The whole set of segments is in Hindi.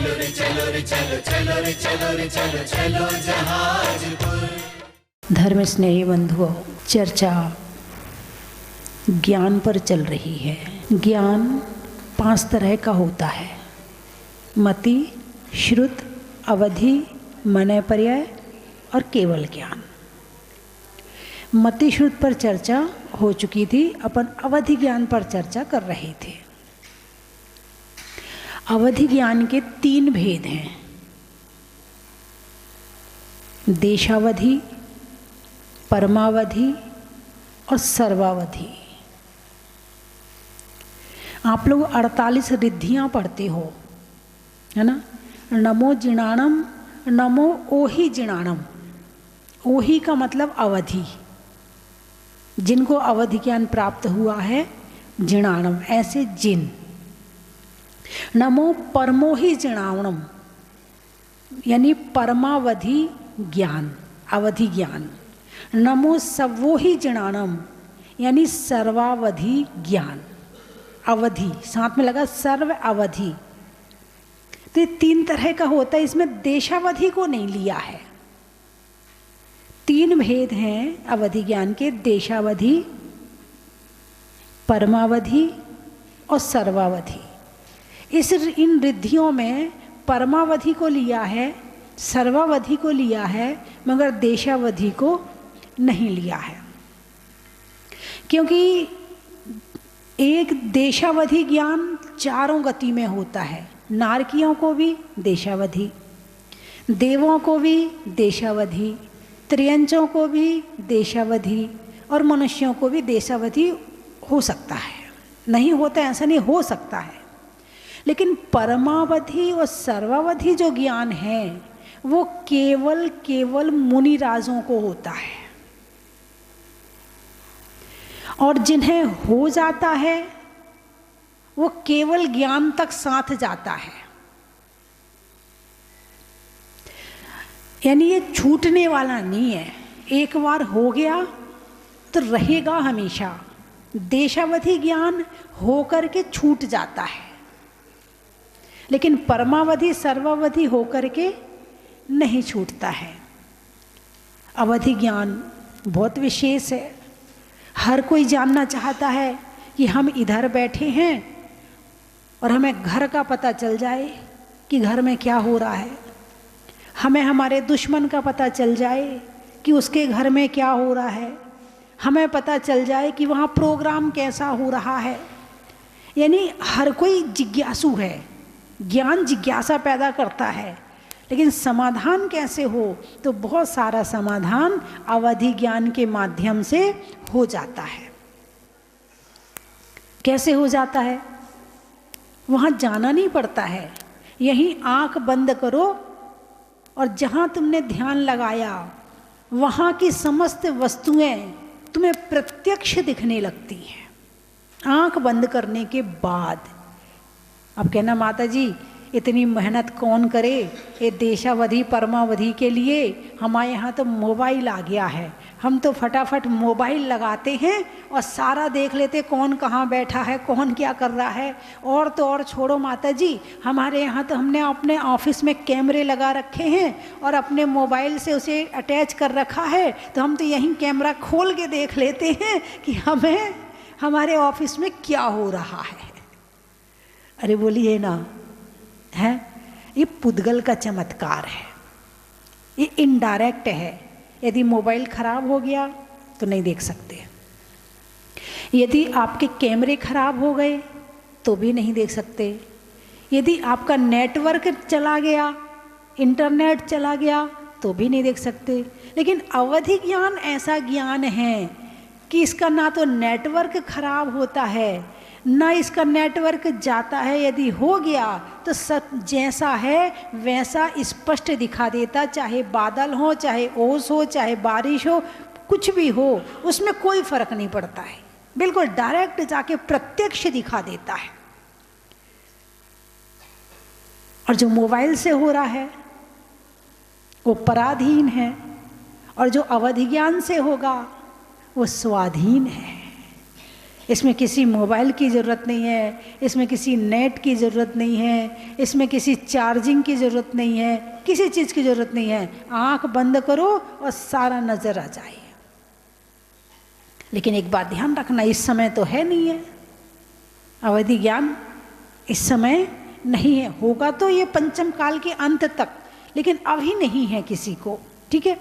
चलो रे चलो रे चलो चलो रे चलो रे चलो चलो जहाजपुर। धर्म स्नेही बंधुओं, चर्चा ज्ञान पर चल रही है। ज्ञान 5 तरह का होता है: मति, श्रुत, अवधि, मनयपर्यय और केवल ज्ञान। मति श्रुत पर चर्चा हो चुकी थी, अपन अवधि ज्ञान पर चर्चा कर रहे थे। अवधि ज्ञान के 3 भेद हैं: देशावधि, परमावधि और सर्वावधि। आप लोग 48 रिद्धियां पढ़ते हो, है ना? नमो जिणाणम, नमो ओहि जिणाणम। ओहि का मतलब अवधि, जिनको अवधि ज्ञान प्राप्त हुआ है, जिणाणम ऐसे जिन। नमो परमोहि जिणाणम यानी परमावधि ज्ञान, अवधि ज्ञान। नमो सर्वोहि जिणाणम यानी सर्वावधि ज्ञान। अवधि साथ में लगा, सर्व अवधि। तो ये 3 तरह का होता है, इसमें देशावधि को नहीं लिया है। 3 भेद हैं अवधि ज्ञान के: देशावधि, परमावधि और सर्वावधि। इन रिद्धियों में परमावधि को लिया है, सर्वावधि को लिया है, मगर देशावधि को नहीं लिया है। क्योंकि एक देशावधि ज्ञान 4 गति में होता है। नारकियों को भी देशावधि, देवों को भी देशावधि, त्रियंचों को भी देशावधि और मनुष्यों को भी देशावधि हो सकता है। नहीं होता ऐसा नहीं, हो सकता है। लेकिन परमावधि और सर्वावधि जो ज्ञान है वो केवल मुनि राजों को होता है, और जिन्हें हो जाता है वो केवल ज्ञान तक साथ जाता है। यानी ये छूटने वाला नहीं है, एक बार हो गया तो रहेगा हमेशा। देशावधि ज्ञान होकर के छूट जाता है, लेकिन परमावधि सर्वावधि होकर के नहीं छूटता है। अवधि ज्ञान बहुत विशेष है। हर कोई जानना चाहता है कि हम इधर बैठे हैं और हमें घर का पता चल जाए कि घर में क्या हो रहा है, हमें हमारे दुश्मन का पता चल जाए कि उसके घर में क्या हो रहा है, हमें पता चल जाए कि वहाँ प्रोग्राम कैसा हो रहा है। यानी हर कोई जिज्ञासु है, ज्ञान जिज्ञासा पैदा करता है। लेकिन समाधान कैसे हो, तो बहुत सारा समाधान अवधि ज्ञान के माध्यम से हो जाता है। कैसे हो जाता है? वहाँ जाना नहीं पड़ता है, यहीं आंख बंद करो और जहाँ तुमने ध्यान लगाया वहाँ की समस्त वस्तुएं तुम्हें प्रत्यक्ष दिखने लगती हैं आंख बंद करने के बाद। अब कहना माता जी इतनी मेहनत कौन करे ये देशावधि परमावधि के लिए, हमारे यहाँ तो मोबाइल आ गया है, हम तो फटाफट मोबाइल लगाते हैं और सारा देख लेते कौन कहाँ बैठा है, कौन क्या कर रहा है। और तो और छोड़ो माता जी, हमारे यहाँ तो हमने अपने ऑफिस में कैमरे लगा रखे हैं और अपने मोबाइल से उसे अटैच कर रखा है, तो हम तो यहीं कैमरा खोल के देख लेते हैं कि हमें हमारे ऑफिस में क्या हो रहा है। अरे बोलिए ना, है ये पुद्गल का चमत्कार है, ये इनडायरेक्ट है। यदि मोबाइल खराब हो गया तो नहीं देख सकते, यदि आपके कैमरे खराब हो गए तो भी नहीं देख सकते, यदि आपका नेटवर्क चला गया, इंटरनेट चला गया तो भी नहीं देख सकते। लेकिन अवधि ज्ञान ऐसा ज्ञान है कि इसका ना तो नेटवर्क खराब होता है ना इसका नेटवर्क जाता है। यदि हो गया तो सब जैसा है वैसा स्पष्ट दिखा देता, चाहे बादल हो, चाहे ओस हो, चाहे बारिश हो, कुछ भी हो, उसमें कोई फर्क नहीं पड़ता है। बिल्कुल डायरेक्ट जाके प्रत्यक्ष दिखा देता है। और जो मोबाइल से हो रहा है वो पराधीन है, और जो अवधि ज्ञान से होगा वो स्वाधीन है। इसमें किसी मोबाइल की ज़रूरत नहीं है, इसमें किसी नेट की ज़रूरत नहीं है, इसमें किसी चार्जिंग की ज़रूरत नहीं है, किसी चीज़ की ज़रूरत नहीं है। आँख बंद करो और सारा नज़र आ जाए। लेकिन एक बात ध्यान रखना, इस समय तो है नहीं है अवधि ज्ञान, इस समय नहीं है। होगा तो ये पंचम काल के अंत तक, लेकिन अभी नहीं है किसी को, ठीक है।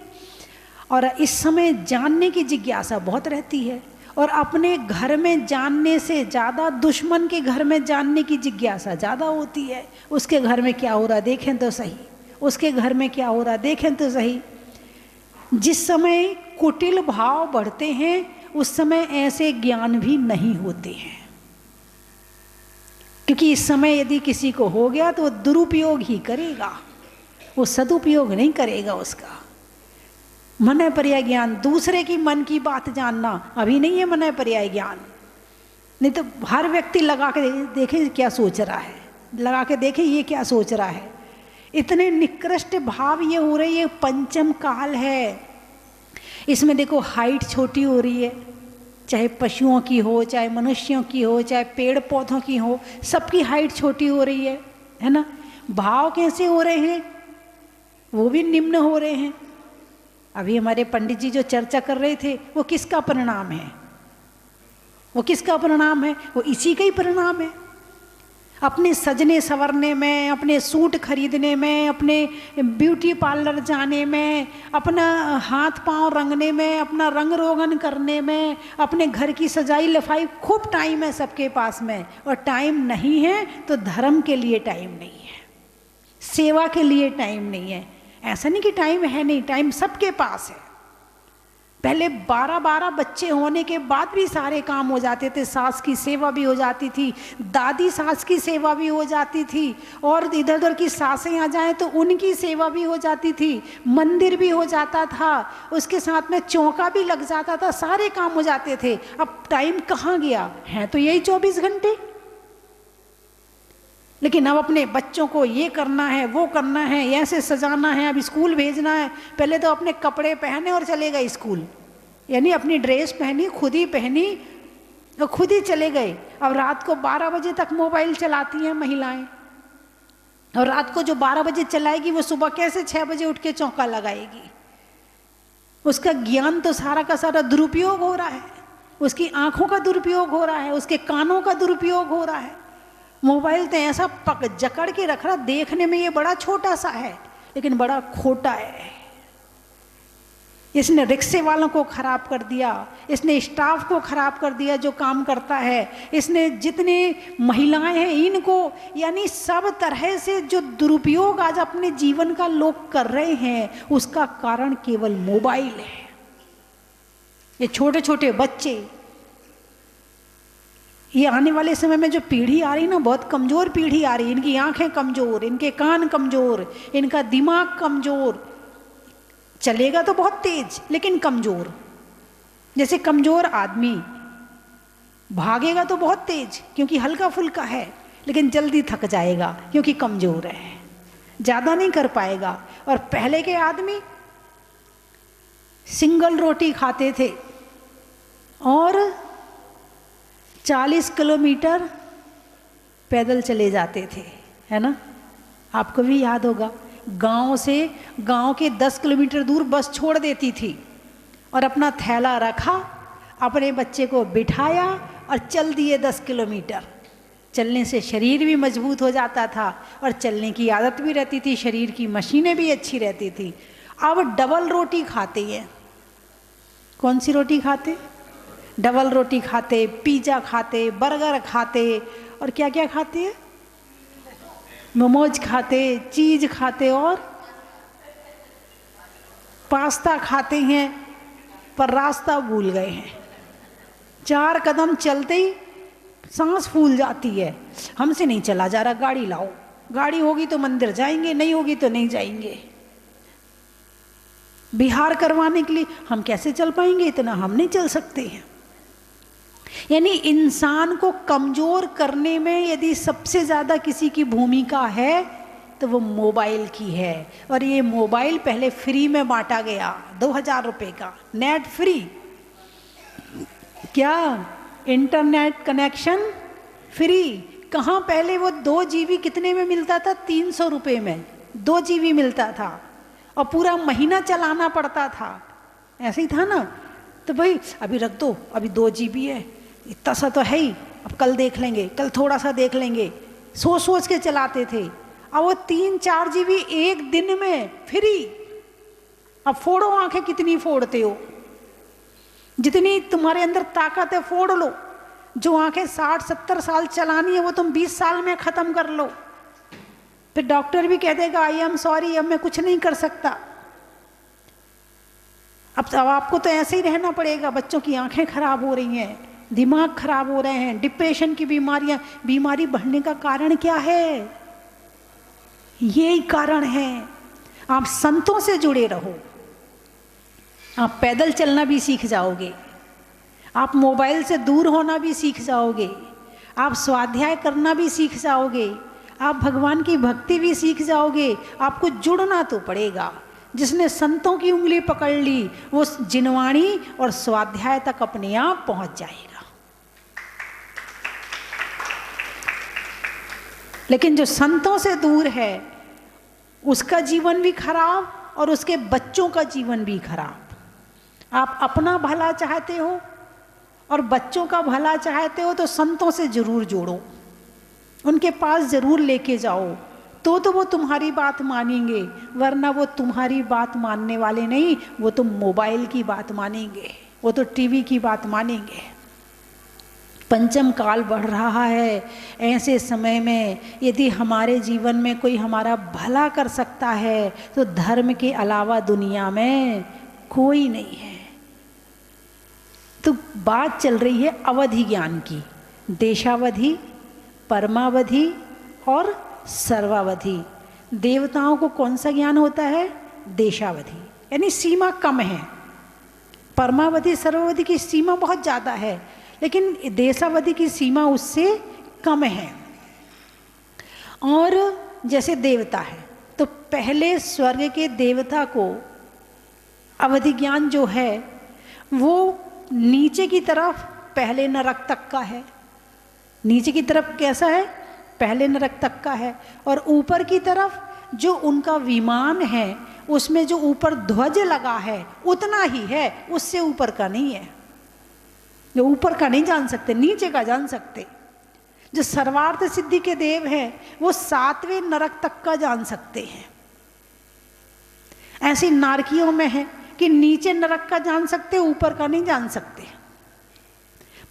और इस समय जानने की जिज्ञासा बहुत रहती है, और अपने घर में जानने से ज़्यादा दुश्मन के घर में जानने की जिज्ञासा ज़्यादा होती है। उसके घर में क्या हो रहा देखें तो सही, उसके घर में क्या हो रहा देखें तो सही। जिस समय कुटिल भाव बढ़ते हैं उस समय ऐसे ज्ञान भी नहीं होते हैं, क्योंकि इस समय यदि किसी को हो गया तो वो दुरुपयोग ही करेगा, वो सदुपयोग नहीं करेगा उसका। मन पर्याय ज्ञान, दूसरे की मन की बात जानना अभी नहीं है मन पर्याय ज्ञान। नहीं तो हर व्यक्ति लगा के देखे क्या सोच रहा है, लगा के देखे ये क्या सोच रहा है। इतने निकृष्ट भाव ये हो रहे, ये पंचम काल है। इसमें देखो हाइट छोटी हो रही है, चाहे पशुओं की हो, चाहे मनुष्यों की हो, चाहे पेड़ पौधों की हो, सबकी हाइट छोटी हो रही है ना। भाव कैसे हो रहे हैं, वो भी निम्न हो रहे हैं। अभी हमारे पंडित जी जो चर्चा कर रहे थे वो किसका परिणाम है, वो किसका परिणाम है, वो इसी का ही परिणाम है। अपने सजने संवरने में, अपने सूट खरीदने में, अपने ब्यूटी पार्लर जाने में, अपना हाथ पांव रंगने में, अपना रंग रोगन करने में, अपने घर की सजाई लफाई, खूब टाइम है सबके पास में। और टाइम नहीं है तो धर्म के लिए टाइम नहीं है, सेवा के लिए टाइम नहीं है। ऐसा नहीं कि टाइम है नहीं, टाइम सबके पास है। पहले 12-12 बच्चे होने के बाद भी सारे काम हो जाते थे, सास की सेवा भी हो जाती थी, दादी सास की सेवा भी हो जाती थी, और इधर उधर की सासें आ जाएं तो उनकी सेवा भी हो जाती थी, मंदिर भी हो जाता था, उसके साथ में चौका भी लग जाता था, सारे काम हो जाते थे। अब टाइम कहाँ गया, है तो यही 24 घंटे। लेकिन अब अपने बच्चों को ये करना है, वो करना है, ऐसे सजाना है, अब स्कूल भेजना है। पहले तो अपने कपड़े पहने और चले गए स्कूल, यानी अपनी ड्रेस पहनी, खुद ही पहनी और खुद ही चले गए। अब रात को 12 बजे तक मोबाइल चलाती हैं महिलाएं, और रात को जो 12 बजे चलाएगी वो सुबह कैसे 6 बजे उठ के चौका लगाएगी। उसका ज्ञान तो सारा का सारा दुरुपयोग हो रहा है, उसकी आंखों का दुरुपयोग हो रहा है, उसके कानों का दुरुपयोग हो रहा है। मोबाइल तो ऐसा पक जकड़ के रख रहा, देखने में ये बड़ा छोटा सा है लेकिन बड़ा खोटा है। इसने रिक्शे वालों को खराब कर दिया, इसने स्टाफ को खराब कर दिया जो काम करता है, इसने जितने महिलाएं हैं इनको, यानी सब तरह से जो दुरुपयोग आज अपने जीवन का लोग कर रहे हैं उसका कारण केवल मोबाइल है। ये छोटे छोटे बच्चे, ये आने वाले समय में जो पीढ़ी आ रही ना, बहुत कमज़ोर पीढ़ी आ रही है। इनकी आंखें कमज़ोर, इनके कान कमज़ोर, इनका दिमाग कमज़ोर, चलेगा तो बहुत तेज लेकिन कमज़ोर। जैसे कमज़ोर आदमी भागेगा तो बहुत तेज क्योंकि हल्का फुल्का है, लेकिन जल्दी थक जाएगा क्योंकि कमज़ोर है, ज़्यादा नहीं कर पाएगा। और पहले के आदमी सिंगल रोटी खाते थे और 40 किलोमीटर पैदल चले जाते थे, है ना। आपको भी याद होगा, गांव के 10 किलोमीटर दूर बस छोड़ देती थी और अपना थैला रखा, अपने बच्चे को बिठाया और चल दिए 10 किलोमीटर। चलने से शरीर भी मजबूत हो जाता था और चलने की आदत भी रहती थी, शरीर की मशीनें भी अच्छी रहती थी। अब डबल रोटी खाते हैं। कौन सी रोटी खाते? डबल रोटी खाते, पिज़्ज़ा खाते, बर्गर खाते, और क्या क्या खाते हैं, मोमोज खाते, चीज़ खाते और पास्ता खाते हैं, पर रास्ता भूल गए हैं। 4 कदम चलते ही सांस फूल जाती है, हमसे नहीं चला जा रहा, गाड़ी लाओ, गाड़ी होगी तो मंदिर जाएंगे, नहीं होगी तो नहीं जाएंगे। बिहार करवाने के लिए हम कैसे चल पाएंगे, इतना हम नहीं चल सकते हैं। यानी इंसान को कमज़ोर करने में यदि सबसे ज़्यादा किसी की भूमिका है तो वो मोबाइल की है। और ये मोबाइल पहले फ्री में बांटा गया, 2000 रुपये का नेट फ्री। क्या इंटरनेट कनेक्शन फ्री। कहाँ पहले वो 2 GB कितने में मिलता था? 300 रुपये में 2 GB मिलता था और पूरा महीना चलाना पड़ता था। ऐसे ही था ना। तो भाई अभी रख दो, अभी 2 GB है, इतना सा तो है ही, अब कल देख लेंगे, कल थोड़ा सा देख लेंगे, सोच सोच के चलाते थे। अब वो 3-4 GB एक दिन में फ्री। अब फोड़ो आंखें, कितनी फोड़ते हो, जितनी तुम्हारे अंदर ताकत है फोड़ लो। जो आंखें 60-70 साल चलानी है वो तुम 20 साल में ख़त्म कर लो। फिर डॉक्टर भी कह देगा आई एम सॉरी, अब मैं कुछ नहीं कर सकता। अब आपको तो ऐसे ही रहना पड़ेगा। बच्चों की आंखें खराब हो रही हैं, दिमाग खराब हो रहे हैं, डिप्रेशन की बीमारी बढ़ने का कारण क्या है? यही कारण है। आप संतों से जुड़े रहो, आप पैदल चलना भी सीख जाओगे, आप मोबाइल से दूर होना भी सीख जाओगे, आप स्वाध्याय करना भी सीख जाओगे, आप भगवान की भक्ति भी सीख जाओगे। आपको जुड़ना तो पड़ेगा। जिसने संतों की उंगली पकड़ ली वो जिनवाणी और स्वाध्याय तक अपने आप पहुंच जाएगा। लेकिन जो संतों से दूर है उसका जीवन भी खराब और उसके बच्चों का जीवन भी खराब। आप अपना भला चाहते हो और बच्चों का भला चाहते हो तो संतों से जरूर जोड़ो, उनके पास जरूर लेके जाओ, तो वो तुम्हारी बात मानेंगे। वरना वो तुम्हारी बात मानने वाले नहीं, वो तो मोबाइल की बात मानेंगे, वो तो टीवी की बात मानेंगे। पंचम काल बढ़ रहा है। ऐसे समय में यदि हमारे जीवन में कोई हमारा भला कर सकता है तो धर्म के अलावा दुनिया में कोई नहीं है। तो बात चल रही है अवधि ज्ञान की, देशावधि, परमावधि और सर्वावधि। देवताओं को कौन सा ज्ञान होता है? देशावधि, यानी सीमा कम है। परमावधि सर्वावधि की सीमा बहुत ज़्यादा है, लेकिन देशावधि की सीमा उससे कम है। और जैसे देवता है तो पहले स्वर्ग के देवता को अवधि ज्ञान जो है वो नीचे की तरफ पहले नरक तक का है। नीचे की तरफ कैसा है? पहले नरक तक का है। और ऊपर की तरफ जो उनका विमान है उसमें जो ऊपर ध्वज लगा है उतना ही है, उससे ऊपर का नहीं है। जो ऊपर का नहीं जान सकते, नीचे का जान सकते। जो सर्वार्थ सिद्धि के देव हैं वो 7वें नरक तक का जान सकते हैं। ऐसी नारकियों में है कि नीचे नरक का जान सकते, ऊपर का नहीं जान सकते।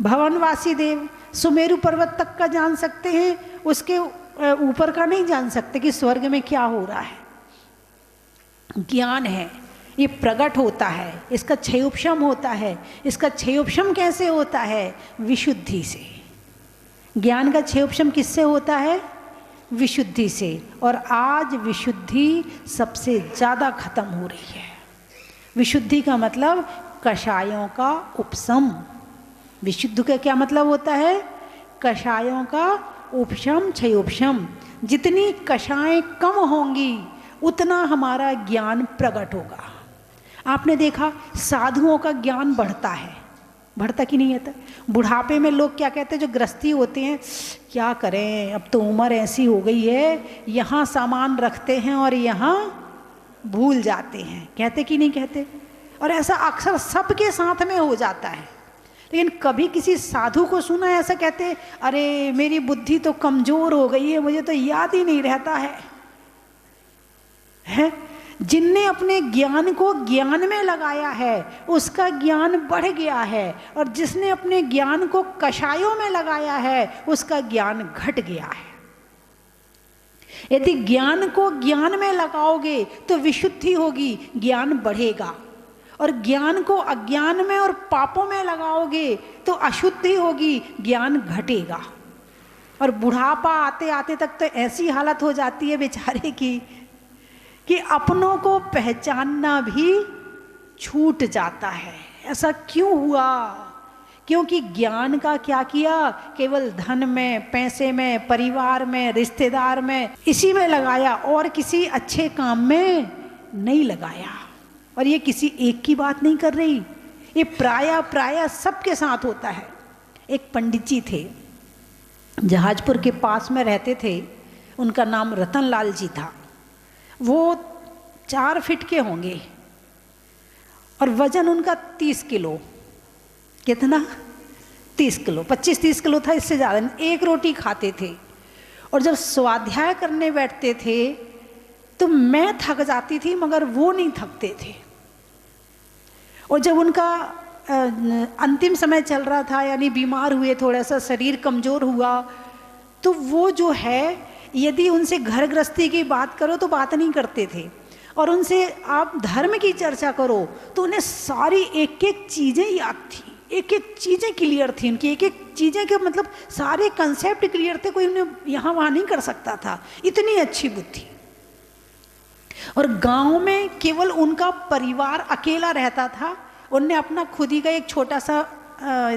भवनवासी देव सुमेरु पर्वत तक का जान सकते हैं, उसके ऊपर का नहीं जान सकते कि स्वर्ग में क्या हो रहा है। ज्ञान है, ये प्रकट होता है, इसका क्षयोपशम होता है। इसका क्षयोपशम कैसे होता है? विशुद्धि से। ज्ञान का क्षयोपशम किससे होता है? विशुद्धि से। और आज विशुद्धि सबसे ज़्यादा खत्म हो रही है। विशुद्धि का मतलब कषायों का उपशम। विशुद्ध का क्या मतलब होता है? कषायों का उपशम, क्षयोपशम। जितनी कषाएं कम होंगी उतना हमारा ज्ञान प्रकट होगा। आपने देखा साधुओं का ज्ञान बढ़ता है, बढ़ता कि नहीं होता? बुढ़ापे में लोग क्या कहते हैं, जो गृहस्थी होते हैं, क्या करें अब तो उम्र ऐसी हो गई है, यहाँ सामान रखते हैं और यहाँ भूल जाते हैं। कहते कि नहीं कहते? और ऐसा अक्सर सबके साथ में हो जाता है। लेकिन कभी किसी साधु को सुना ऐसा कहते, अरे मेरी बुद्धि तो कमज़ोर हो गई है, मुझे तो याद ही नहीं रहता है? जिनने अपने ज्ञान को ज्ञान में लगाया है उसका ज्ञान बढ़ गया है, और जिसने अपने ज्ञान को कषायों में लगाया है उसका ज्ञान घट गया है। यदि ज्ञान को ज्ञान में लगाओगे तो विशुद्धि होगी, ज्ञान बढ़ेगा। और ज्ञान को अज्ञान में और पापों में लगाओगे तो अशुद्धि होगी, ज्ञान घटेगा। और बुढ़ापा आते आते तक तो ऐसी हालत हो जाती है बेचारे की कि अपनों को पहचानना भी छूट जाता है। ऐसा क्यों हुआ? क्योंकि ज्ञान का क्या किया? केवल धन में, पैसे में, परिवार में, रिश्तेदार में, इसी में लगाया और किसी अच्छे काम में नहीं लगाया। और ये किसी एक की बात नहीं कर रही, ये प्राय सबके साथ होता है। एक पंडित जी थे, जहाजपुर के पास में रहते थे, उनका नाम रतनलाल जी था। वो 4 फीट के होंगे और वजन उनका 30 किलो। कितना? 30 किलो, 25-30 किलो था, इससे ज़्यादा नहीं। 1 रोटी खाते थे और जब स्वाध्याय करने बैठते थे तो मैं थक जाती थी मगर वो नहीं थकते थे। और जब उनका अंतिम समय चल रहा था, यानी बीमार हुए, थोड़ा सा शरीर कमज़ोर हुआ, तो वो जो है यदि उनसे घर गृहस्थी की बात करो तो बात नहीं करते थे, और उनसे आप धर्म की चर्चा करो तो उन्हें सारी एक एक चीज़ें याद थी, एक एक चीज़ें क्लियर थी उनकी, एक एक चीज़ें के मतलब सारे कंसेप्ट क्लियर थे, कोई उन्हें यहाँ वहाँ नहीं कर सकता था, इतनी अच्छी बुद्धि। और गांव में केवल उनका परिवार अकेला रहता था। उनने अपना खुद ही का एक छोटा सा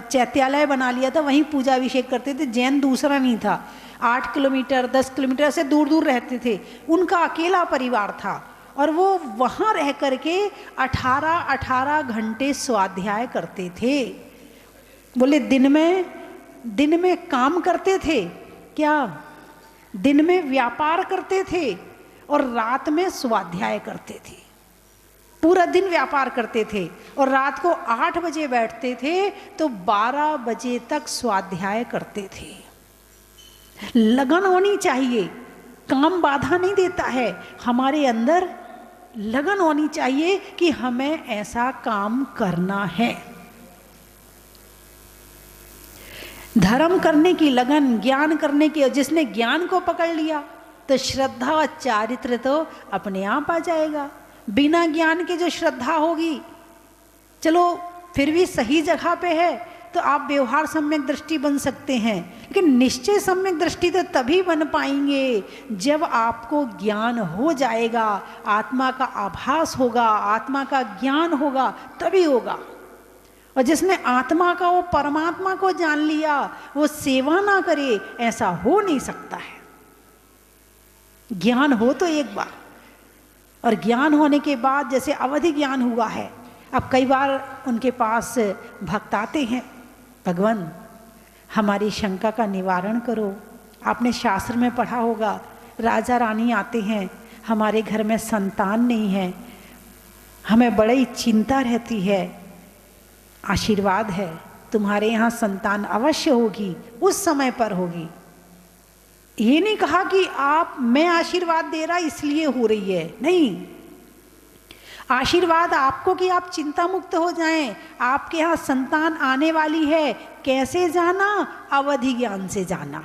चैत्यालय बना लिया था, वहीं पूजा अभिषेक करते थे। जैन दूसरा नहीं था, 8 किलोमीटर 10 किलोमीटर ऐसे दूर दूर रहते थे, उनका अकेला परिवार था। और वो वहाँ रह करके 18 घंटे स्वाध्याय करते थे। बोले दिन में काम करते थे क्या? दिन में व्यापार करते थे और रात में स्वाध्याय करते थे। पूरा दिन व्यापार करते थे और रात को 8 बजे बैठते थे तो 12 बजे तक स्वाध्याय करते थे। लगन होनी चाहिए, काम बाधा नहीं देता है, हमारे अंदर लगन होनी चाहिए कि हमें ऐसा काम करना है। धर्म करने की लगन, ज्ञान करने की, जिसने ज्ञान को पकड़ लिया तो श्रद्धा और चारित्र तो अपने आप आ जाएगा। बिना ज्ञान के जो श्रद्धा होगी, चलो फिर भी सही जगह पे है तो आप व्यवहार सम्यक दृष्टि बन सकते हैं, लेकिन निश्चय सम्यक दृष्टि तो तभी बन पाएंगे जब आपको ज्ञान हो जाएगा, आत्मा का आभास होगा, आत्मा का ज्ञान होगा, तभी होगा। और जिसने आत्मा का, वो परमात्मा को जान लिया, वो सेवा ना करे, ऐसा हो नहीं सकता है। ज्ञान हो तो एक बार, और ज्ञान होने के बाद जैसे अवधि ज्ञान हुआ है, अब कई बार उनके पास भक्त आते हैं, भगवान हमारी शंका का निवारण करो। आपने शास्त्र में पढ़ा होगा, राजा रानी आते हैं, हमारे घर में संतान नहीं है, हमें बड़ी चिंता रहती है, आशीर्वाद है, तुम्हारे यहाँ संतान अवश्य होगी, उस समय पर होगी। ये नहीं कहा कि मैं आशीर्वाद दे रहा इसलिए हो रही है, नहीं। आशीर्वाद आपको कि आप चिंता मुक्त हो जाएं, आपके यहाँ संतान आने वाली है। कैसे जाना? अवधि ज्ञान से जाना।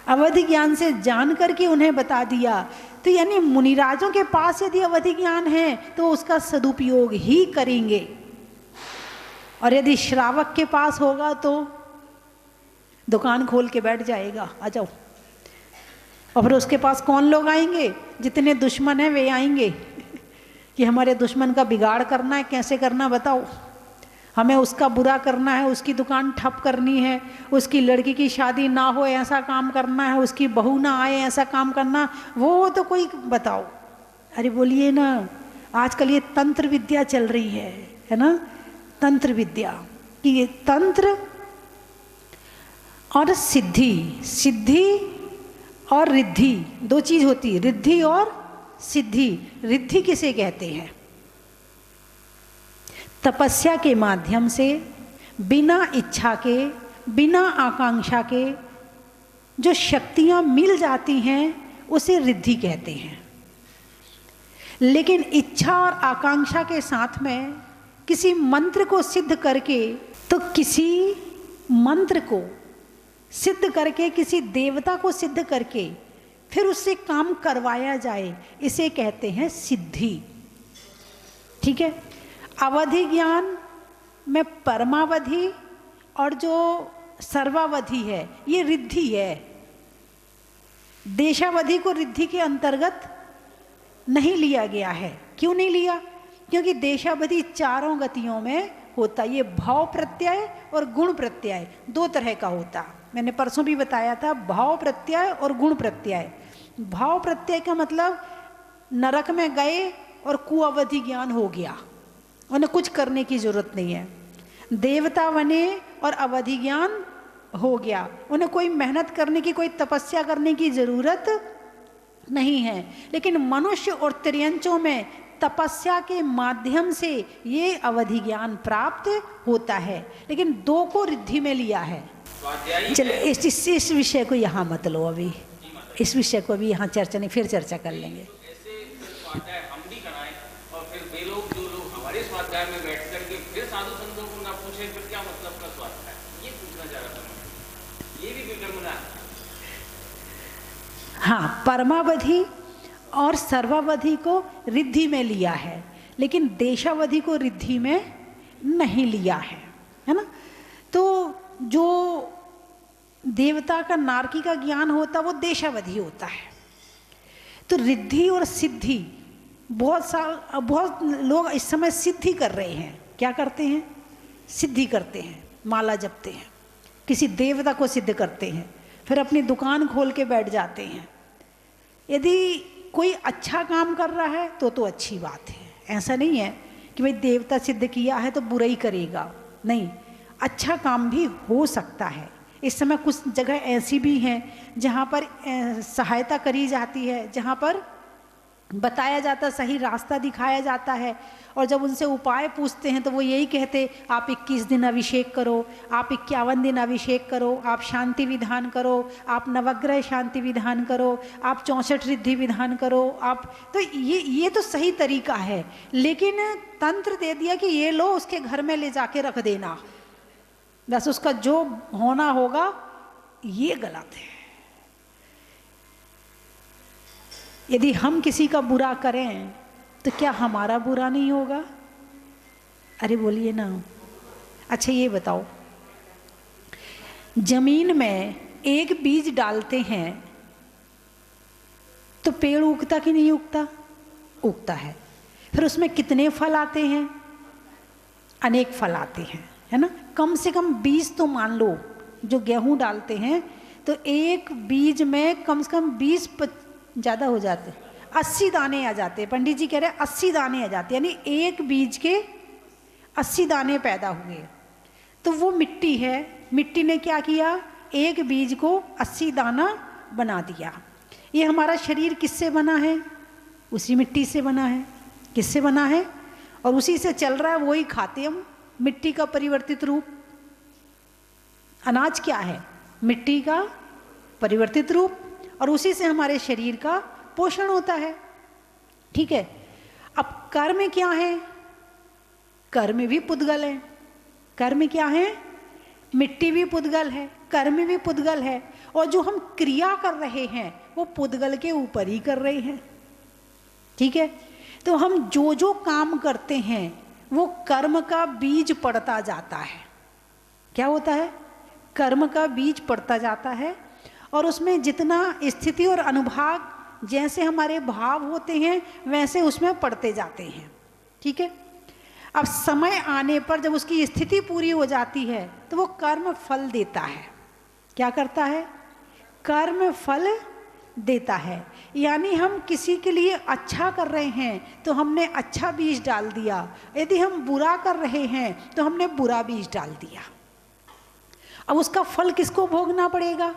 अवधि ज्ञान से जान करके उन्हें बता दिया। तो यानी मुनिराजों के पास यदि अवधि ज्ञान है तो उसका सदुपयोग ही करेंगे, और यदि श्रावक के पास होगा तो दुकान खोल के बैठ जाएगा, आ जाओ। और फिर उसके पास कौन लोग आएंगे? जितने दुश्मन हैं वे आएंगे कि हमारे दुश्मन का बिगाड़ करना है, कैसे करना बताओ, हमें उसका बुरा करना है, उसकी दुकान ठप करनी है, उसकी लड़की की शादी ना हो ऐसा काम करना है, उसकी बहू ना आए ऐसा काम करना, वो तो कोई बताओ। अरे बोलिए ना, आजकल ये तंत्र विद्या चल रही है ना, तंत्र विद्या कि ये तंत्र और सिद्धि और रिद्धि, 2 चीज होती है, रिद्धि और सिद्धि। रिद्धि किसे कहते हैं? तपस्या के माध्यम से बिना इच्छा के, बिना आकांक्षा के जो शक्तियां मिल जाती हैं उसे रिद्धि कहते हैं। लेकिन इच्छा और आकांक्षा के साथ में किसी मंत्र को सिद्ध करके, तो किसी मंत्र को सिद्ध करके, किसी देवता को सिद्ध करके फिर उससे काम करवाया जाए, इसे कहते हैं सिद्धि। ठीक है। अवधि ज्ञान में परमावधि और जो सर्वावधि है ये रिद्धि है। देशावधि को रिद्धि के अंतर्गत नहीं लिया गया है। क्यों नहीं लिया? क्योंकि देशावधि 4 गतियों में होता। ये भाव प्रत्यय और गुण प्रत्यय 2 तरह का होता। मैंने परसों भी बताया था, भाव प्रत्यय और गुण प्रत्यय। भाव प्रत्यय का मतलब नरक में गए और कुअवधि ज्ञान हो गया, उन्हें कुछ करने की जरूरत नहीं है। देवता बने और अवधि ज्ञान हो गया। उन्हें कोई मेहनत करने की, कोई तपस्या करने की जरूरत नहीं है। लेकिन मनुष्य और त्रियंचों में तपस्या के माध्यम से ये अवधि ज्ञान प्राप्त होता है, लेकिन दो को रिद्धि में लिया है। चलो इस विषय को यहाँ मत लो अभी, इस विषय को अभी यहाँ चर्चा नहीं, फिर चर्चा कर लेंगे। हम भी कराएं और फिर वे लोग जो लोग हमारे स्वाध्याय में बैठ करके फिर साधु संतों को ना पूछे, फिर क्या मतलब का स्वाध्याय, ये पूछना चाह रहा था मैं। ये भी विडम्बना है। हाँ, परमावधि और सर्वावधि को रिद्धि में लिया है, लेकिन देशावधि को रिद्धि में नहीं लिया है ना। तो जो देवता का नारकी का ज्ञान होता वो देशावधि होता है। तो रिद्धि और सिद्धि, बहुत लोग इस समय सिद्धि कर रहे हैं। क्या करते हैं? सिद्धि करते हैं, माला जपते हैं, किसी देवता को सिद्ध करते हैं, फिर अपनी दुकान खोल के बैठ जाते हैं। यदि कोई अच्छा काम कर रहा है तो अच्छी बात है। ऐसा नहीं है कि भाई देवता सिद्ध किया है तो बुरा ही करेगा, नहीं, अच्छा काम भी हो सकता है। इस समय कुछ जगह ऐसी भी हैं जहाँ पर सहायता करी जाती है, जहाँ पर बताया जाता, सही रास्ता दिखाया जाता है। और जब उनसे उपाय पूछते हैं तो वो यही कहते, आप 21 दिन अभिषेक करो, आप 51 दिन अभिषेक करो, आप शांति विधान करो, आप नवग्रह शांति विधान करो, आप 64 रिद्धि विधान करो, आप। तो ये तो सही तरीका है, लेकिन तंत्र दे दिया कि ये लो उसके घर में ले जाके रख देना, बस उसका जो होना होगा। ये गलत है। यदि हम किसी का बुरा करें तो क्या हमारा बुरा नहीं होगा? अरे बोलिए ना। अच्छा ये बताओ, जमीन में एक बीज डालते हैं तो पेड़ उगता कि नहीं उगता? उगता है। फिर उसमें कितने फल आते हैं? अनेक फल आते हैं, है ना। कम से कम 20 तो मान लो, जो गेहूं डालते हैं तो एक बीज में कम से कम 20 ज़्यादा हो जाते, 80 दाने आ जाते हैं। पंडित जी कह रहे हैं 80 दाने आ जाते, यानी एक बीज के 80 दाने पैदा हुए। तो वो मिट्टी है, मिट्टी ने क्या किया? एक बीज को 80 दाना बना दिया। ये हमारा शरीर किससे बना है? उसी मिट्टी से बना है। किससे बना है? और उसी से चल रहा है, वही खाते हम। मिट्टी का परिवर्तित रूप। अनाज क्या है? मिट्टी का परिवर्तित रूप, और उसी से हमारे शरीर का पोषण होता है। ठीक है। अब कर्म क्या है? कर्म भी पुद्गल है। कर्म क्या है? मिट्टी भी पुद्गल है, कर्म भी पुद्गल है, और जो हम क्रिया कर रहे हैं वो पुद्गल के ऊपर ही कर रहे हैं। ठीक है। तो हम जो जो काम करते हैं वो कर्म का बीज पड़ता जाता है। क्या होता है? कर्म का बीज पड़ता जाता है, और उसमें जितना स्थिति और अनुभाग, जैसे हमारे भाव होते हैं वैसे उसमें पड़ते जाते हैं। ठीक है। अब समय आने पर जब उसकी स्थिति पूरी हो जाती है तो वो कर्म फल देता है। क्या करता है? कर्म फल देता है। यानी हम किसी के लिए अच्छा कर रहे हैं तो हमने अच्छा बीज डाल दिया, यदि हम बुरा कर रहे हैं तो हमने बुरा बीज डाल दिया। अब उसका फल किसको भोगना पड़ेगा?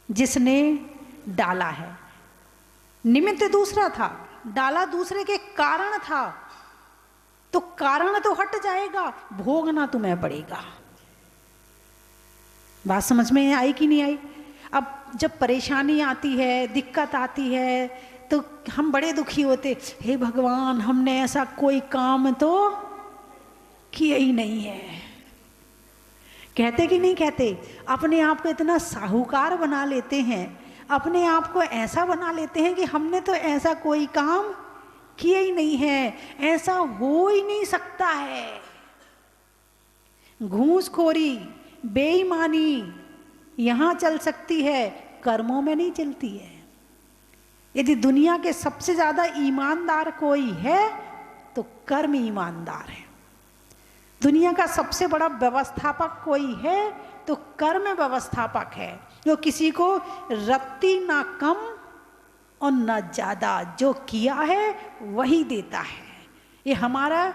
जिसने डाला है। निमित्त दूसरा था, डाला दूसरे के कारण था, तो कारण तो हट जाएगा, भोगना तुम्हें पड़ेगा। बात समझ में आई कि नहीं आई? अब जब परेशानी आती है, दिक्कत आती है, तो हम बड़े दुखी होते, हे भगवान हमने ऐसा कोई काम तो किया ही नहीं है। कहते कि नहीं कहते? अपने आप को इतना साहूकार बना लेते हैं, अपने आप को ऐसा बना लेते हैं कि हमने तो ऐसा कोई काम किया ही नहीं है, ऐसा हो ही नहीं सकता है। घूसखोरी, बेईमानी यहाँ चल सकती है, कर्मों में नहीं चलती है। यदि दुनिया के सबसे ज़्यादा ईमानदार कोई है तो कर्म ईमानदार है। दुनिया का सबसे बड़ा व्यवस्थापक कोई है तो कर्म व्यवस्थापक है, जो किसी को रत्ती ना कम और न ज़्यादा, जो किया है वही देता है। ये हमारा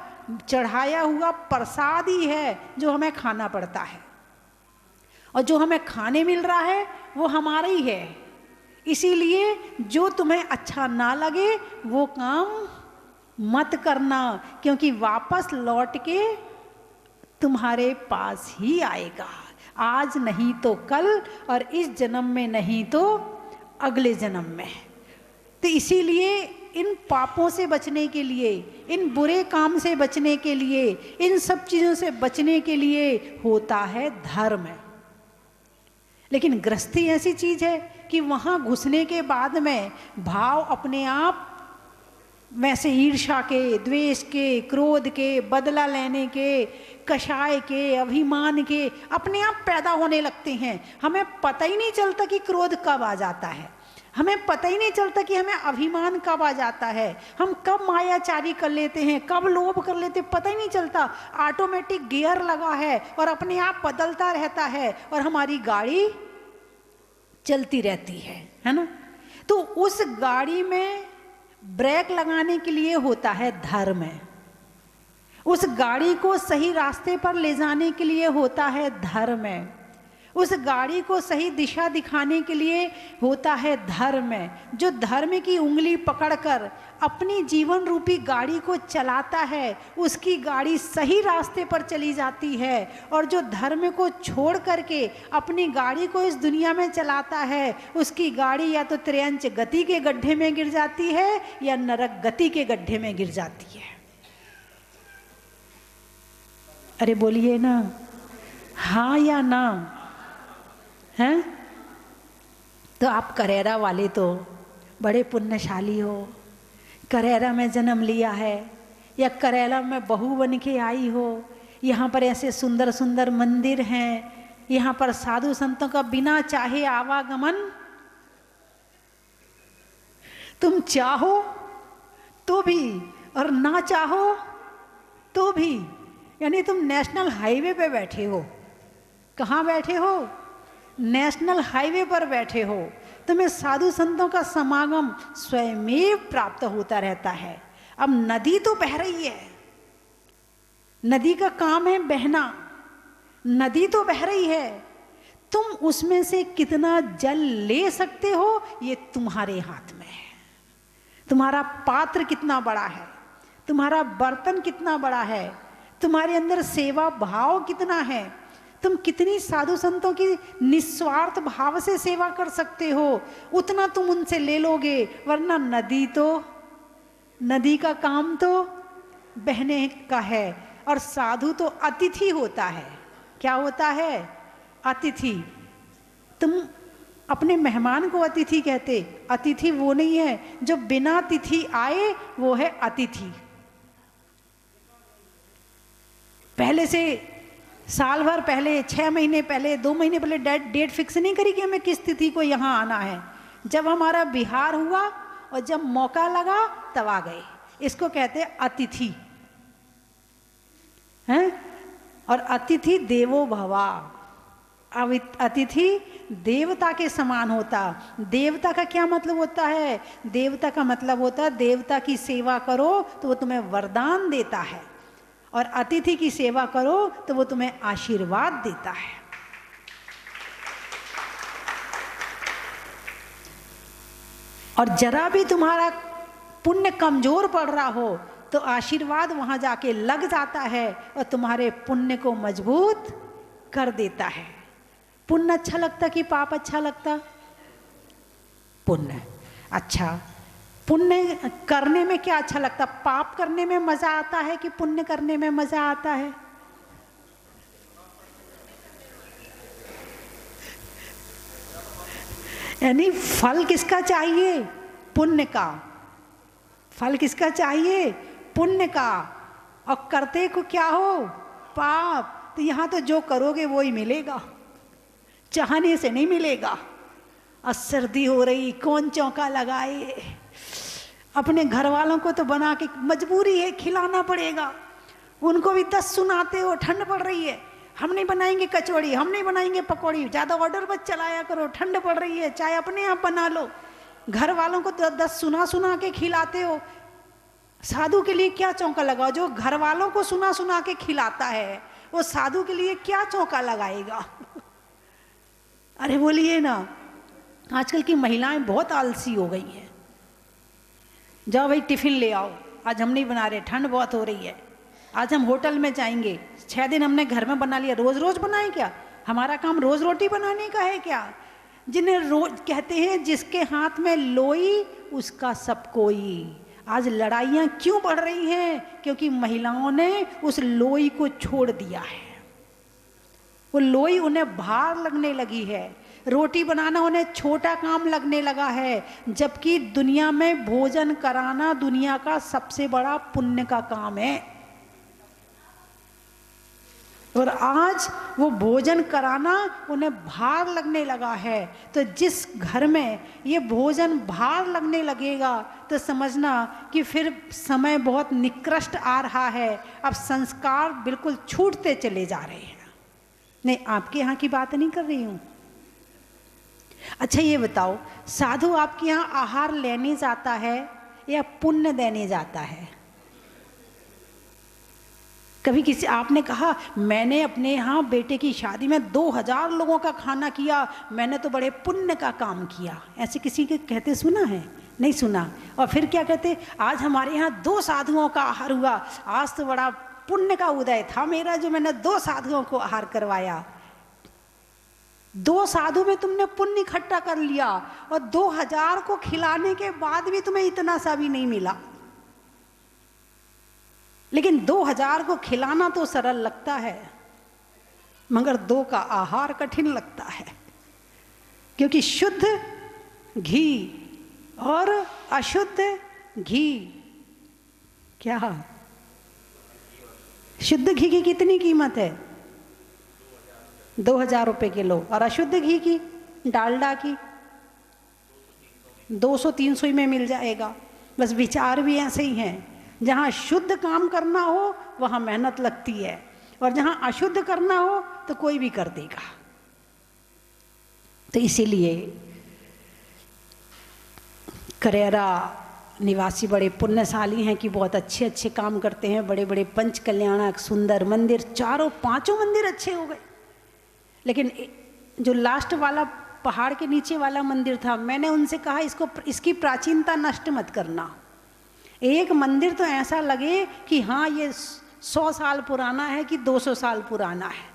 चढ़ाया हुआ प्रसाद ही है जो हमें खाना पड़ता है, और जो हमें खाने मिल रहा है वो हमारा ही है। इसीलिए जो तुम्हें अच्छा ना लगे वो काम मत करना, क्योंकि वापस लौट के तुम्हारे पास ही आएगा, आज नहीं तो कल, और इस जन्म में नहीं तो अगले जन्म में। तो इसीलिए इन पापों से बचने के लिए, इन बुरे काम से बचने के लिए, इन सब चीज़ों से बचने के लिए होता है धर्म। लेकिन गृहस्थी ऐसी चीज़ है कि वहाँ घुसने के बाद में भाव अपने आप वैसे ईर्ष्या के, द्वेष के, क्रोध के, बदला लेने के, कषाय के, अभिमान के अपने आप पैदा होने लगते हैं। हमें पता ही नहीं चलता कि क्रोध कब आ जाता है, हमें पता ही नहीं चलता कि हमें अभिमान कब आ जाता है, हम कब मायाचारी कर लेते हैं, कब लोभ कर लेते हैं, पता ही नहीं चलता। ऑटोमेटिक गियर लगा है और अपने आप बदलता रहता है और हमारी गाड़ी चलती रहती है ना। तो उस गाड़ी में ब्रेक लगाने के लिए होता है धर्म, उस गाड़ी को सही रास्ते पर ले जाने के लिए होता है धर्म, उस गाड़ी को सही दिशा दिखाने के लिए होता है धर्म। जो धर्म की उंगली पकड़कर अपनी जीवन रूपी गाड़ी को चलाता है उसकी गाड़ी सही रास्ते पर चली जाती है, और जो धर्म को छोड़ करके अपनी गाड़ी को इस दुनिया में चलाता है उसकी गाड़ी या तो त्रियंच गति के गड्ढे में गिर जाती है या नरक गति के गड्ढे में गिर जाती है। अरे बोलिए ना, हाँ या ना हैं? तो आप करेरा वाले तो बड़े पुण्यशाली हो, करेरा में जन्म लिया है या करेरा में बहू बन के आई हो। यहाँ पर ऐसे सुंदर सुंदर मंदिर हैं, यहाँ पर साधु संतों का बिना चाहे आवागमन तुम चाहो तो भी और ना चाहो तो भी, यानी तुम नेशनल हाईवे पे बैठे हो। कहाँ बैठे हो? नेशनल हाईवे पर बैठे हो। तुम्हें साधु संतों का समागम स्वयमेव प्राप्त होता रहता है। अब नदी तो बह रही है, नदी का काम है बहना, नदी तो बह रही है, तुम उसमें से कितना जल ले सकते हो ये तुम्हारे हाथ में है। तुम्हारा पात्र कितना बड़ा है, तुम्हारा बर्तन कितना बड़ा है, तुम्हारे अंदर सेवा भाव कितना है, तुम कितनी साधु संतों की निस्वार्थ भाव से सेवा कर सकते हो, उतना तुम उनसे ले लोगे। वरना नदी तो, नदी का काम तो बहने का है, और साधु तो अतिथि होता है। क्या होता है? अतिथि। तुम अपने मेहमान को अतिथि कहते, अतिथि वो नहीं है जो बिना तिथि आए, वो है अतिथि। पहले से साल भर पहले, 6 महीने पहले, 2 महीने पहले डेट फिक्स नहीं करी कि हमें किस तिथि को यहाँ आना है। जब हमारा बिहार हुआ और जब मौका लगा तब आ गए। इसको कहते हैं अतिथि हैं। और अतिथि देवो भवा, अतिथि देवता के समान होता। देवता का क्या मतलब होता है? देवता का मतलब होता है देवता की सेवा करो तो वो तुम्हें वरदान देता है, और अतिथि की सेवा करो तो वो तुम्हें आशीर्वाद देता है। और जरा भी तुम्हारा पुण्य कमजोर पड़ रहा हो तो आशीर्वाद वहां जाके लग जाता है और तुम्हारे पुण्य को मजबूत कर देता है। पुण्य अच्छा लगता कि पाप अच्छा लगता? पुण्य अच्छा। पुण्य करने में क्या अच्छा लगता? पाप करने में मजा आता है कि पुण्य करने में मजा आता है? यानी फल किसका चाहिए? पुण्य का। फल किसका चाहिए? पुण्य का। और करते को क्या हो? पाप। तो यहाँ तो जो करोगे वो ही मिलेगा, चाहने से नहीं मिलेगा। और सर्दी हो रही, कौन चौका लगाए? अपने घर वालों को तो बना के मजबूरी है, खिलाना पड़ेगा। उनको भी 10 सुनाते हो, ठंड पड़ रही है, हम नहीं बनाएंगे कचौड़ी, हम नहीं बनाएंगे पकौड़ी, ज़्यादा ऑर्डर मत चलाया करो, ठंड पड़ रही है, चाय अपने आप बना लो। घर वालों को 10 सुना के खिलाते हो। साधु के लिए क्या चौका लगाओ? जो घर वालों को सुना सुना के खिलाता है वो साधु के लिए क्या चौका लगाएगा? अरे बोलिए ना, आजकल की महिलाएं बहुत आलसी हो गई हैं। जाओ भाई टिफिन ले आओ, आज हम नहीं बना रहे, ठंड बहुत हो रही है, आज हम होटल में जाएंगे, 6 दिन हमने घर में बना लिया, रोज रोज बनाए क्या? हमारा काम रोज रोटी बनाने का है क्या? जिन्हें रोज कहते हैं जिसके हाथ में लोई उसका सब कोई। आज लड़ाइयाँ क्यों बढ़ रही हैं? क्योंकि महिलाओं ने उस लोई को छोड़ दिया है। वो लोई उन्हें भार लगने लगी है, रोटी बनाना उन्हें छोटा काम लगने लगा है, जबकि दुनिया में भोजन कराना दुनिया का सबसे बड़ा पुण्य का काम है। और आज वो भोजन कराना उन्हें भार लगने लगा है। तो जिस घर में ये भोजन भार लगने लगेगा तो समझना कि फिर समय बहुत निकृष्ट आ रहा है। अब संस्कार बिल्कुल छूटते चले जा रहे हैं। नहीं, आपके यहाँ की बात नहीं कर रही हूँ। अच्छा ये बताओ, साधु आपके यहाँ आहार लेने जाता है या पुण्य देने जाता है? कभी किसी आपने कहा मैंने अपने यहाँ बेटे की शादी में 2000 लोगों का खाना किया, मैंने तो बड़े पुण्य का काम किया, ऐसे किसी के कहते सुना है? नहीं सुना। और फिर क्या कहते, आज हमारे यहाँ 2 साधुओं का आहार हुआ, आज तो बड़ा पुण्य का उदय था मेरा जो मैंने 2 साधुओं को आहार करवाया। 2 साधु में तुमने पुण्य इकट्ठा कर लिया और 2000 को खिलाने के बाद भी तुम्हें इतना सा भी नहीं मिला। लेकिन 2000 को खिलाना तो सरल लगता है, मगर 2 का आहार कठिन लगता है। क्योंकि शुद्ध घी और अशुद्ध घी, क्या शुद्ध घी की कितनी कीमत है? 2000 रुपये किलो। और अशुद्ध घी की, डालडा की 200-300 में मिल जाएगा। बस विचार भी ऐसे ही हैं, जहाँ शुद्ध काम करना हो वहाँ मेहनत लगती है, और जहाँ अशुद्ध करना हो तो कोई भी कर देगा। तो इसीलिए करेरा निवासी बड़े पुण्यशाली हैं कि बहुत अच्छे अच्छे काम करते हैं। बड़े बड़े पंच कल्याणक सुंदर मंदिर, 4-5 मंदिर अच्छे हो गए। लेकिन जो लास्ट वाला पहाड़ के नीचे वाला मंदिर था, मैंने उनसे कहा इसकी प्राचीनता नष्ट मत करना। एक मंदिर तो ऐसा लगे कि हाँ ये 100 साल पुराना है कि 200 साल पुराना है,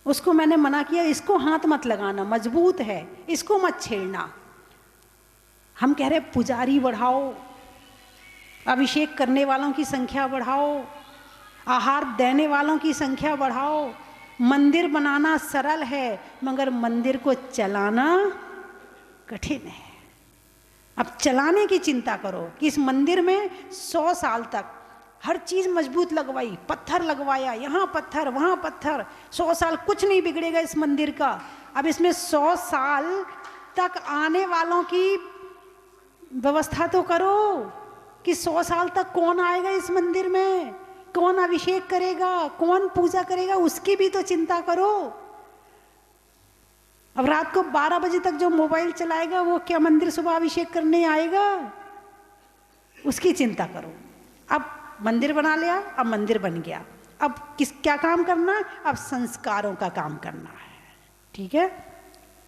उसको मैंने मना किया, इसको हाथ मत लगाना, मजबूत है, इसको मत छेड़ना। हम कह रहे पुजारी बढ़ाओ, अभिषेक करने वालों की संख्या बढ़ाओ, आहार देने वालों की संख्या बढ़ाओ। मंदिर बनाना सरल है, मगर मंदिर को चलाना कठिन है। अब चलाने की चिंता करो कि इस मंदिर में 100 साल तक हर चीज़ मजबूत लगवाई, पत्थर लगवाया, यहाँ पत्थर वहाँ पत्थर, 100 साल कुछ नहीं बिगड़ेगा इस मंदिर का। अब इसमें 100 साल तक आने वालों की व्यवस्था तो करो कि 100 साल तक कौन आएगा इस मंदिर में, कौन अभिषेक करेगा, कौन पूजा करेगा, उसकी भी तो चिंता करो। अब रात को 12 बजे तक जो मोबाइल चलाएगा वो क्या मंदिर सुबह अभिषेक करने आएगा? उसकी चिंता करो। अब मंदिर बना लिया, अब मंदिर बन गया, अब क्या काम करना? अब संस्कारों का काम करना है। ठीक है,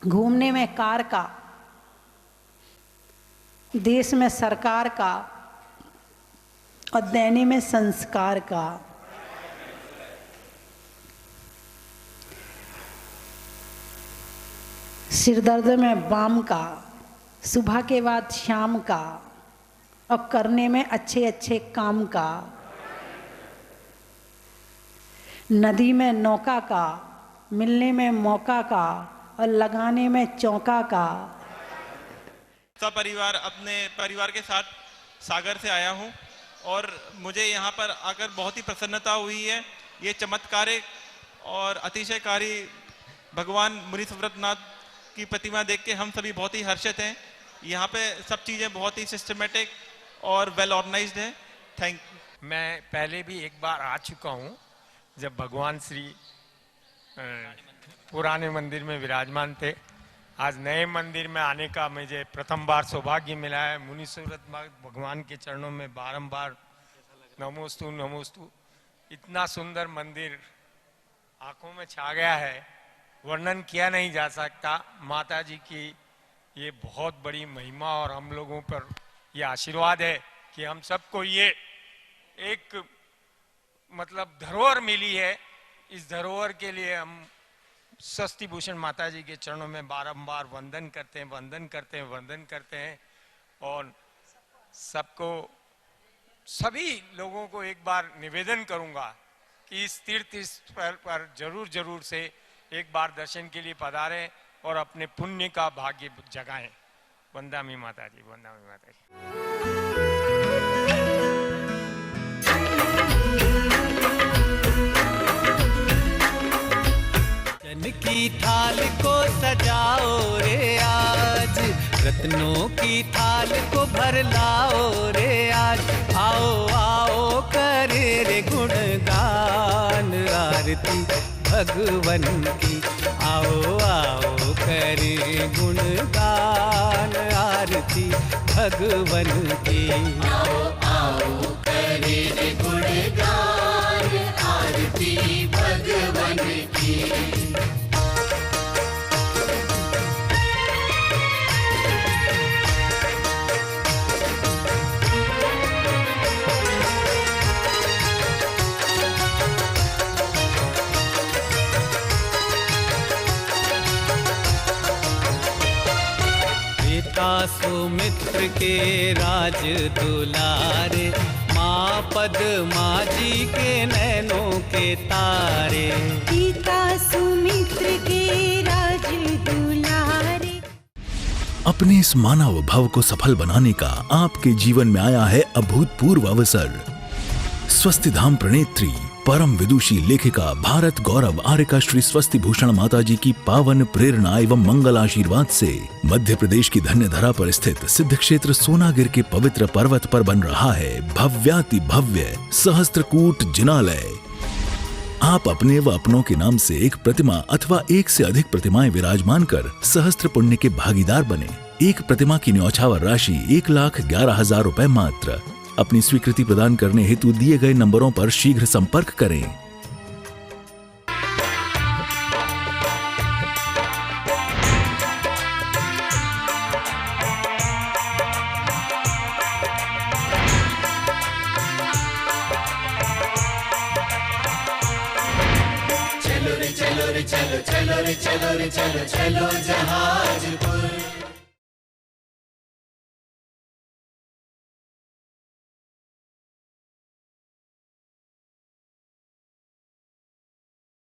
घूमने में कार का, देश में सरकार का, और देने में संस्कार का। सिरदर्द में बाम का, सुबह के बाद शाम का, और करने में अच्छे अच्छे काम का। नदी में नौका का, मिलने में मौका का, और लगाने में चौका का। सब परिवार अपने परिवार के साथ सागर से आया हूँ और मुझे यहाँ पर आकर बहुत ही प्रसन्नता हुई है। ये चमत्कारिक और अतिशयकारी भगवान मुनि सुव्रतनाथ की प्रतिमा देख के हम सभी बहुत ही हर्षित हैं। यहाँ पे सब चीज़ें बहुत ही सिस्टमेटिक और वेल ऑर्गेनाइज्ड है। Thank you. मैं पहले भी एक बार आ चुका हूँ जब भगवान श्री पुराने मंदिर में विराजमान थे। आज नए मंदिर में आने का मुझे प्रथम बार सौभाग्य मिला है। मुनि सूरत भगवान के चरणों में बारंबार नमोस्तु नमोस्तु। इतना सुंदर मंदिर आंखों में छा गया है, वर्णन किया नहीं जा सकता। माता जी की ये बहुत बड़ी महिमा और हम लोगों पर ये आशीर्वाद है कि हम सबको ये एक मतलब धरोहर मिली है। इस धरोहर के लिए हम षष्ठी भूषण माता जी के चरणों में बारंबार वंदन करते हैं, वंदन करते हैं, वंदन करते हैं। और सबको, सभी लोगों को एक बार निवेदन करूंगा कि इस तीर्थ स्थल पर जरूर से एक बार दर्शन के लिए पधारें और अपने पुण्य का भाग्य जगाएं। वंदामी माता जी, वंदामी माता जी। जन की थाल को सजाओ रे आज, रत्नों की थाल को भर लाओ रे आज। आओ आओ करे रे गुणगान आरती भगवन की। आओ आओ करे गुणगान आरती भगवन की। आओ आओ करे रे गुणगान आरती भगवन की। सुमित्र के राज दुलारे, माँ पद्मा जी के नैनों के तारे। पिता सुमित्र के राज दुलारे। अपने इस मानव भव को सफल बनाने का आपके जीवन में आया है अभूतपूर्व अवसर। स्वस्ति धाम प्रणेत्री परम विदुषी लेखिका भारत गौरव आर्यका श्री स्वस्ति भूषण माता जी की पावन प्रेरणा एवं मंगल आशीर्वाद से मध्य प्रदेश की धन्य धरा पर स्थित सिद्ध क्षेत्र सोनागिर के पवित्र पर्वत पर बन रहा है भव्याति भव्य सहस्त्रकूट जिनालय। आप अपने व अपनों के नाम से एक प्रतिमा अथवा एक से अधिक प्रतिमाएं विराजमान कर सहस्त्र पुण्य के भागीदार बने। एक प्रतिमा की न्यौछावर राशि 1,11,000 रुपए मात्र। अपनी स्वीकृति प्रदान करने हेतु दिए गए नंबरों पर शीघ्र संपर्क करें। चलो रे चलो रे चलो, चलो रे चलो रे चलो, चलो जहाजपुर।